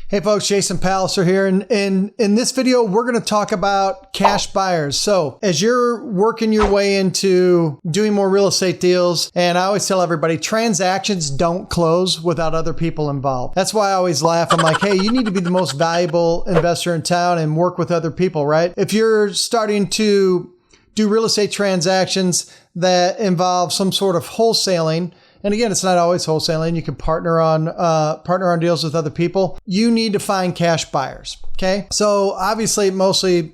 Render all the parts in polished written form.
Hey folks, Jason Palliser here. And in this video, we're going to talk about cash buyers. So as you're working your way into doing more real estate deals, and I always tell everybody, transactions don't close without other people involved. That's why I always laugh. I'm like, hey, you need to be the most valuable investor in town and work with other people, right? If you're starting to do real estate transactions that involve some sort of wholesaling, and again, it's not always wholesaling. You can partner on deals with other people. You need to find cash buyers. Okay. So obviously, mostly,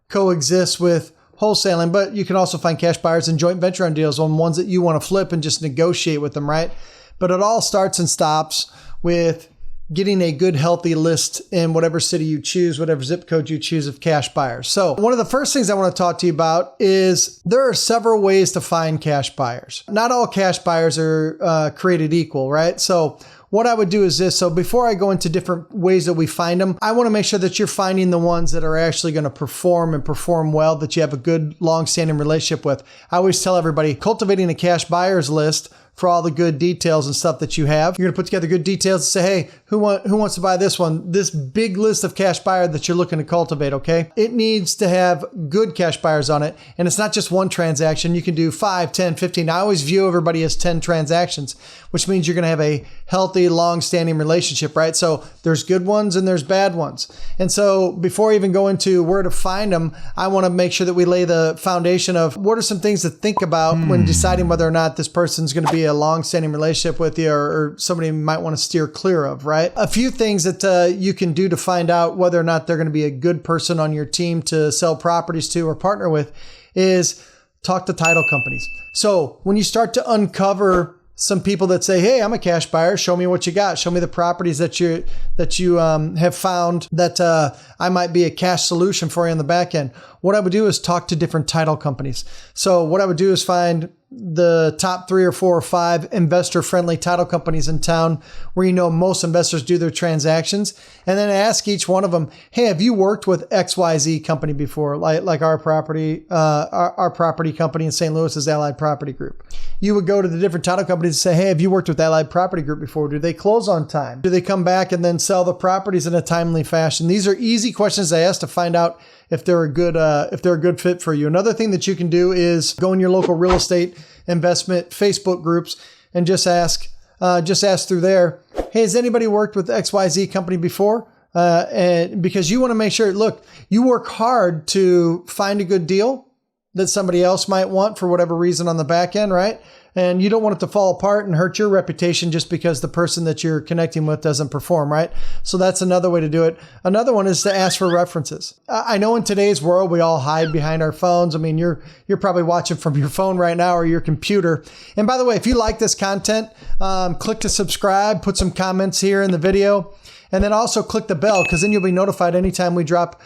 coexist with wholesaling, but you can also find cash buyers and joint venture on deals on ones that you want to flip and just negotiate with them, right? But it all starts and stops with getting a good, healthy list in whatever city you choose, whatever zip code you choose of cash buyers. So one of the first things I want to talk to you about is there are several ways to find cash buyers. Not all cash buyers are created equal, right? So what I would do is this. So before I go into different ways that we find them, I want to make sure that you're finding the ones that are actually going to perform and perform well, that you have a good, long-standing relationship with. I always tell everybody, cultivating a cash buyers list for all the good details and stuff that you have. You're going to put together good details and say, hey, who wants to buy this one? This big list of cash buyer that you're looking to cultivate, okay? It needs to have good cash buyers on it. And it's not just one transaction. You can do 5, 10, 15. I always view everybody as 10 transactions, which means you're going to have a healthy, long-standing relationship, right? So there's good ones and there's bad ones. And so before I even go into where to find them, I want to make sure that we lay the foundation of what are some things to think about when deciding whether or not this person's going to be a long-standing relationship with you or somebody you might want to steer clear of, right? A few things that you can do to find out whether or not they're going to be a good person on your team to sell properties to or partner with is talk to title companies. So when you start to uncover some people that say, hey, I'm a cash buyer, show me what you got. Show me the properties that you have found that I might be a cash solution for you on the back end. What I would do is talk to different title companies. So what I would do is find the top 3 or 4 or 5 investor-friendly title companies in town where you know most investors do their transactions, and then ask each one of them, hey, have you worked with XYZ company before? Like our property company in St. Louis is Allied Property Group. You would go to the different title companies and say, hey, have you worked with Allied Property Group before? Do they close on time? Do they come back and then sell the properties in a timely fashion? These are easy questions I ask to find out if they're a good fit for you. Another thing that you can do is go in your local real estate investment Facebook groups and just ask through there, hey, has anybody worked with XYZ company before? And because you want to make sure, look, you work hard to find a good deal that somebody else might want for whatever reason on the back end, right? And you don't want it to fall apart and hurt your reputation just because the person that you're connecting with doesn't perform, right? So that's another way to do it. Another one is to ask for references. I know in today's world, we all hide behind our phones. I mean, you're probably watching from your phone right now or your computer. And by the way, if you like this content, click to subscribe, put some comments here in the video. And then also click the bell, because then you'll be notified anytime we drop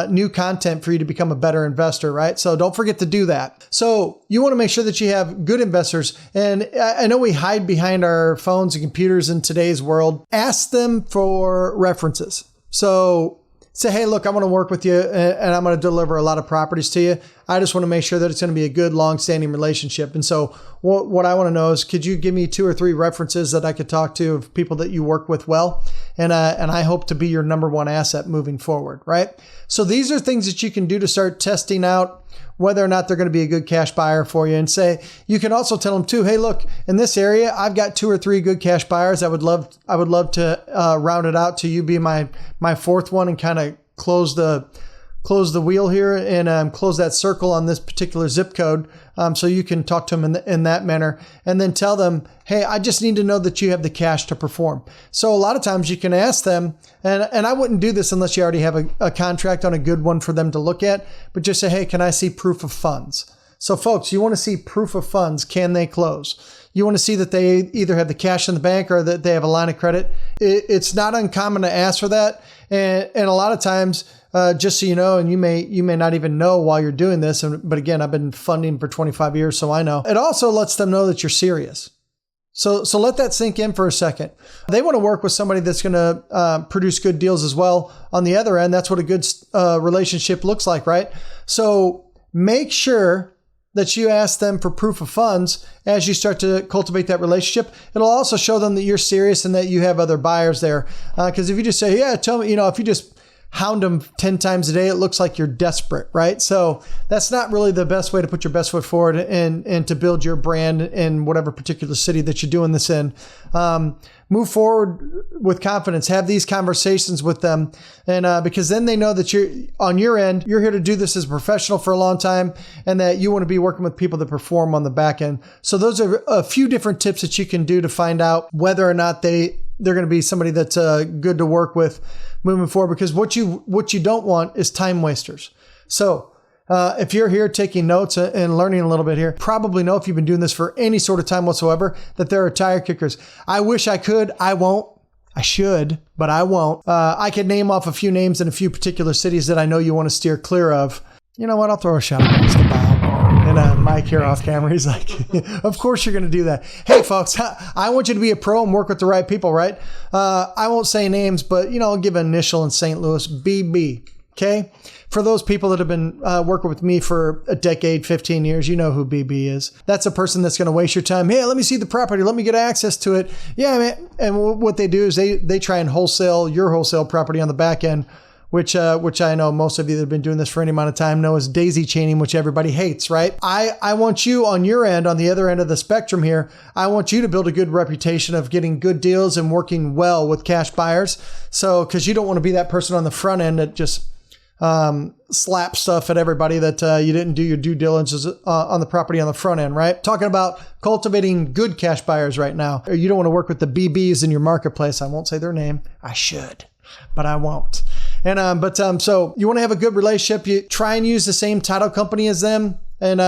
new content for you to become a better investor, right? So don't forget to do that. So you want to make sure that you have good investors. And I know we hide behind our phones and computers in today's world. Ask them for references. So say, hey, look, I want to work with you and I'm going to deliver a lot of properties to you. I just want to make sure that it's going to be a good, long-standing relationship. And so what I want to know is, could you give me 2 or 3 references that I could talk to of people that you work with well? And I hope to be your number one asset moving forward, right? So these are things that you can do to start testing out whether or not they're going to be a good cash buyer for you. And say, you can also tell them too, hey, look, in this area, I've got 2 or 3 good cash buyers. I would love to round it out to you be my 4th one and kind of close the wheel here and close that circle on this particular zip code. So you can talk to them in that manner, and then tell them, hey, I just need to know that you have the cash to perform. So a lot of times you can ask them, and I wouldn't do this unless you already have a contract on a good one for them to look at, but just say, hey, can I see proof of funds? So folks, you want to see proof of funds. Can they close? You want to see that they either have the cash in the bank or that they have a line of credit. It's not uncommon to ask for that. And a lot of times, just so you know, and you may not even know while you're doing this, but again, I've been funding for 25 years, so I know. It also lets them know that you're serious. So let that sink in for a second. They want to work with somebody that's going to produce good deals as well. On the other end, that's what a good relationship looks like, right? So make sure that you ask them for proof of funds as you start to cultivate that relationship, it'll also show them that you're serious and that you have other buyers there. Because if you just say, yeah, tell me, if you just hound them 10 times a day, it looks like you're desperate, right? So that's not really the best way to put your best foot forward and to build your brand in whatever particular city that you're doing this in. Move forward with confidence. Have these conversations with them, and because then they know that you're on your end, you're here to do this as a professional for a long time, and that you want to be working with people that perform on the back end. So those are a few different tips that you can do to find out whether or not they're going to be somebody that's good to work with moving forward. Because what you don't want is time wasters. So if you're here taking notes and learning a little bit here, probably know if you've been doing this for any sort of time whatsoever, that there are tire kickers. I wish I could. I won't. I should, but I won't. I could name off a few names in a few particular cities that I know you want to steer clear of. You know what? I'll throw a shout out to Mr. Bob. And Mike here off camera, he's like, of course you're going to do that. Hey, folks, I want you to be a pro and work with the right people, right? I won't say names, but, I'll give an initial in St. Louis, BB. Okay. For those people that have been working with me for a decade, 15 years, you know who BB is. That's a person that's going to waste your time. Hey, let me see the property. Let me get access to it. Yeah, man. And what they do is they try and wholesale your wholesale property on the back end, which I know most of you that have been doing this for any amount of time know is daisy chaining, which everybody hates, right? I want you on your end, on the other end of the spectrum here, I want you to build a good reputation of getting good deals and working well with cash buyers. So, because you don't want to be that person on the front end that just slap stuff at everybody that you didn't do your due diligence on the property on the front end, right? Talking about cultivating good cash buyers right now. Or you don't want to work with the BBs in your marketplace. I won't say their name. I should, but I won't. And so you want to have a good relationship. You try and use the same title company as them, and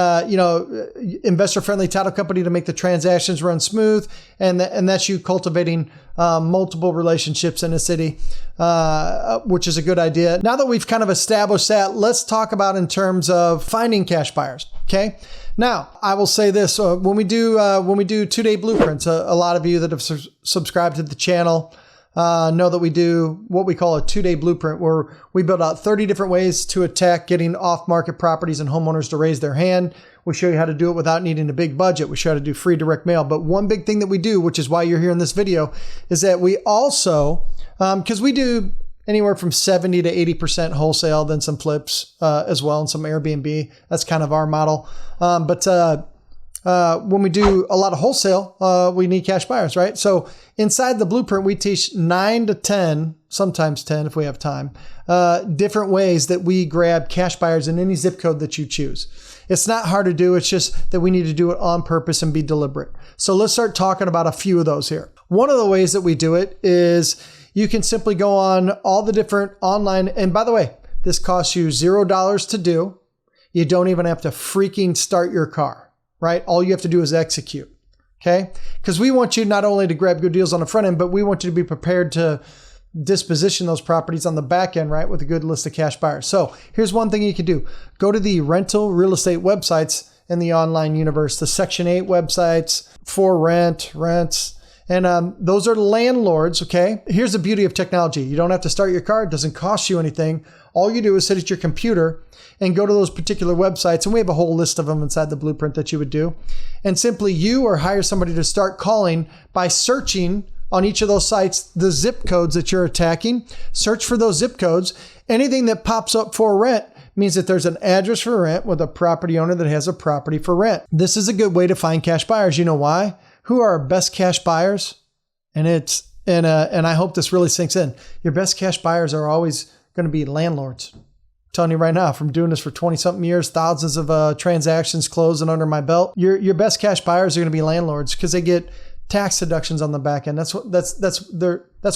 investor-friendly title company to make the transactions run smooth. And that's you cultivating multiple relationships in a city, which is a good idea. Now that we've kind of established that, let's talk about in terms of finding cash buyers. Okay. Now, I will say this: when we do 2-day blueprints, a lot of you that have subscribed to the channel know that we do what we call a 2-day blueprint, where we build out 30 different ways to attack getting off-market properties and homeowners to raise their hand. We show you how to do it without needing a big budget. We show you how to do free direct mail. But one big thing that we do, which is why you're here in this video, is that we also, because we do anywhere from 70 to 80% wholesale, then some flips as well, and some Airbnb. That's kind of our model. When we do a lot of wholesale, we need cash buyers, right? So inside the blueprint, we teach 9 to 10, sometimes 10 if we have time, different ways that we grab cash buyers in any zip code that you choose. It's not hard to do. It's just that we need to do it on purpose and be deliberate. So let's start talking about a few of those here. One of the ways that we do it is you can simply go on all the different online. And by the way, this costs you $0 to do. You don't even have to freaking start your car, right? All you have to do is execute. Okay. Because we want you not only to grab good deals on the front end, but we want you to be prepared to disposition those properties on the back end, right? With a good list of cash buyers. So here's one thing you can do. Go to the rental real estate websites in the online universe, the Section 8 websites, for rents, and those are landlords, okay? Here's the beauty of technology. You don't have to start your car. It doesn't cost you anything. All you do is sit at your computer and go to those particular websites, and we have a whole list of them inside the blueprint that you would do. And simply you or hire somebody to start calling by searching on each of those sites the zip codes that you're attacking. Search for those zip codes. Anything that pops up for rent means that there's an address for rent with a property owner that has a property for rent. This is a good way to find cash buyers. You know why? Who are our best cash buyers? And I hope this really sinks in. Your best cash buyers are always going to be landlords. I'm telling you right now, from doing this for 20 something years, thousands of transactions closed and under my belt, your best cash buyers are going to be landlords because they get tax deductions on the back end. That's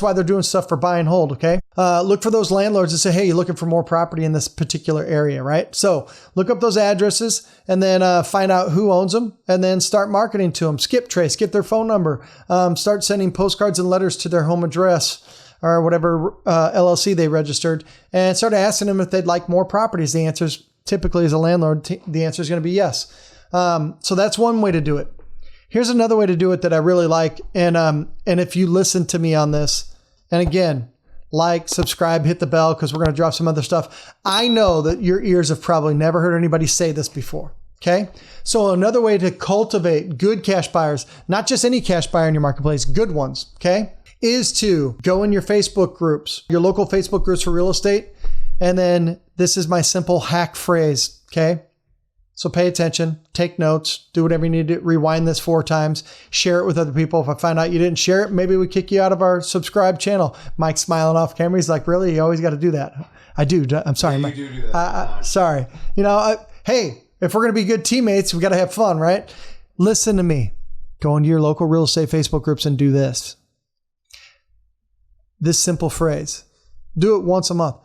why they're doing stuff for buy and hold. Okay. Look for those landlords and say, hey, you're looking for more property in this particular area, right? So look up those addresses and then find out who owns them and then start marketing to them. Skip trace, get their phone number, start sending postcards and letters to their home address or whatever LLC they registered, and start asking them if they'd like more properties. The answer is typically, as a landlord, the answer is going to be yes. So that's one way to do it. Here's another way to do it that I really like. And if you listen to me on this, and again, like, subscribe, hit the bell, because we're going to drop some other stuff. I know that your ears have probably never heard anybody say this before. Okay. So another way to cultivate good cash buyers, not just any cash buyer in your marketplace, good ones, okay, is to go in your Facebook groups, your local Facebook groups for real estate. And then this is my simple hack phrase. Okay. So pay attention, take notes, do whatever you need to, rewind this 4 times, share it with other people. If I find out you didn't share it, maybe we kick you out of our subscribe channel. Mike's smiling off camera. He's like, really? You always got to do that. I do. I'm sorry. Yeah, you do that. Sorry. Hey, if we're going to be good teammates, we got to have fun, right? Listen to me. Go into your local real estate Facebook groups and do this. This simple phrase. Do it once a month.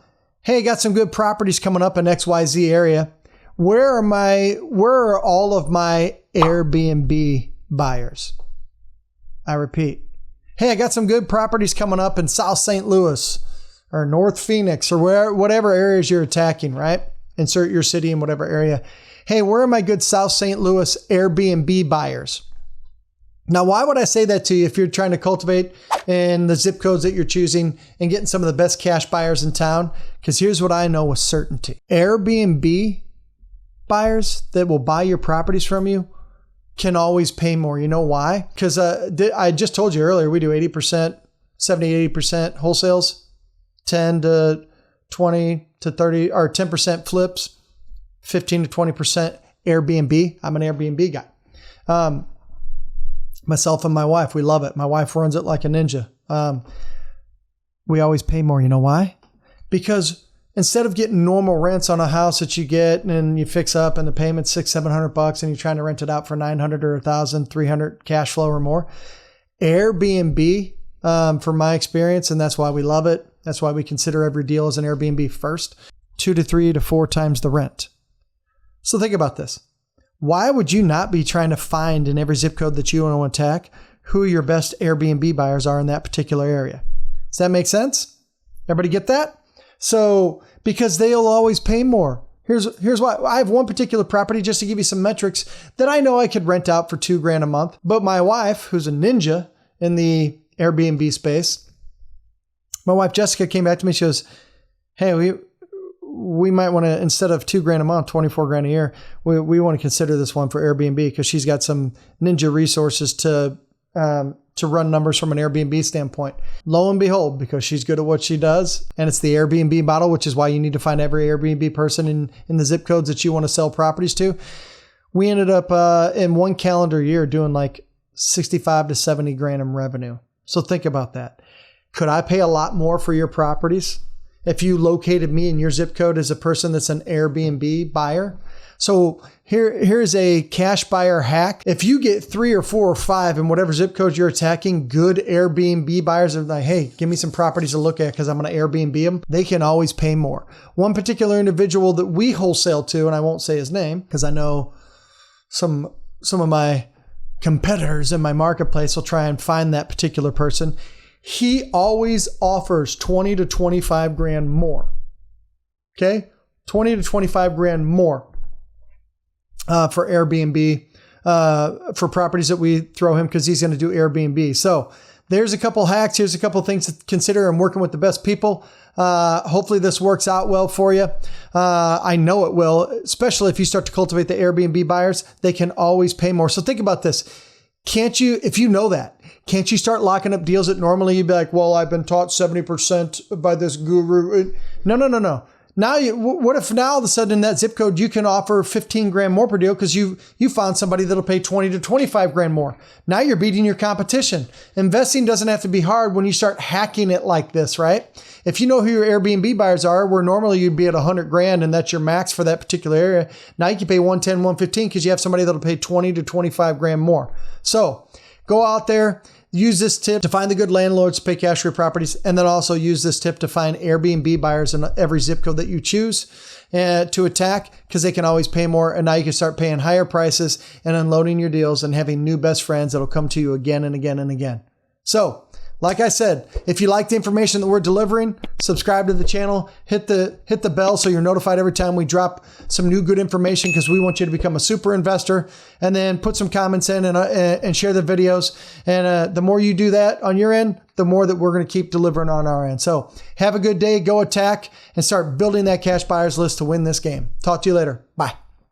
Hey, got some good properties coming up in XYZ area. Where are all of my Airbnb buyers? I repeat. Hey, I got some good properties coming up in South St. Louis or North Phoenix or whatever areas you're attacking, right? Insert your city in whatever area. Hey, where are my good South St. Louis Airbnb buyers? Now, why would I say that to you if you're trying to cultivate in the zip codes that you're choosing and getting some of the best cash buyers in town? Because here's what I know with certainty. Airbnb buyers that will buy your properties from you can always pay more. You know why? Because I just told you earlier, we do 80%, 70, 80% wholesales, 10 to 20 to 30, or 10% flips, 15 to 20% Airbnb. I'm an Airbnb guy. Myself and my wife, we love it. My wife runs it like a ninja. We always pay more. You know why? Because instead of getting normal rents on a house that you get and you fix up and the payment's $600-700 and you're trying to rent it out for $900 or $1,300 cash flow or more, Airbnb, from my experience, and that's why we love it. That's why we consider every deal as an Airbnb first, 2 to 3 to 4 times the rent. So think about this. Why would you not be trying to find in every zip code that you want to attack who your best Airbnb buyers are in that particular area? Does that make sense? Everybody get that? So, because they'll always pay more. Here's why. I have one particular property, just to give you some metrics, that I know I could rent out for $2,000 a month. But my wife, who's a ninja in the Airbnb space, my wife Jessica came back to me. She goes, hey, we might want to, instead of $2,000 a month, $24,000 a year, we want to consider this one for Airbnb because she's got some ninja resources to run numbers from an Airbnb standpoint. Lo and behold, because she's good at what she does, and it's the Airbnb model, which is why you need to find every Airbnb person in the zip codes that you want to sell properties to. We ended up in one calendar year doing like 65 to 70 grand in revenue. So think about that. Could I pay a lot more for your properties if you located me in your zip code as a person that's an Airbnb buyer? So here's a cash buyer hack. If you get 3 or 4 or 5 in whatever zip code you're attacking, good Airbnb buyers are like, hey, give me some properties to look at because I'm going to Airbnb them. They can always pay more. One particular individual that we wholesale to, and I won't say his name because I know some of my competitors in my marketplace will try and find that particular person. He always offers 20 to 25 grand more. Okay? 20 to 25 grand more for Airbnb, for properties that we throw him because he's going to do Airbnb. So there's a couple hacks. Here's a couple things to consider. I'm working with the best people. Hopefully this works out well for you. I know it will, especially if you start to cultivate the Airbnb buyers. They can always pay more. So think about this. Can't you, if you know that, can't you start locking up deals that normally you'd be like, well, I've been taught 70% by this guru. No. Now, what if now all of a sudden in that zip code, you can offer 15 grand more per deal because you found somebody that'll pay 20 to 25 grand more. Now you're beating your competition. Investing doesn't have to be hard when you start hacking it like this, right? If you know who your Airbnb buyers are, where normally you'd be at 100 grand and that's your max for that particular area, now you can pay 110, 115 because you have somebody that'll pay 20 to 25 grand more. So go out there, use this tip to find the good landlords to pay cash for your properties, and then also use this tip to find Airbnb buyers in every zip code that you choose to attack because they can always pay more. And now you can start paying higher prices and unloading your deals and having new best friends that'll come to you again and again and again. So, like I said, if you like the information that we're delivering, subscribe to the channel, hit the bell so you're notified every time we drop some new good information because we want you to become a super investor, and then put some comments in and share the videos. And the more you do that on your end, the more that we're going to keep delivering on our end. So have a good day, go attack, and start building that cash buyers list to win this game. Talk to you later. Bye.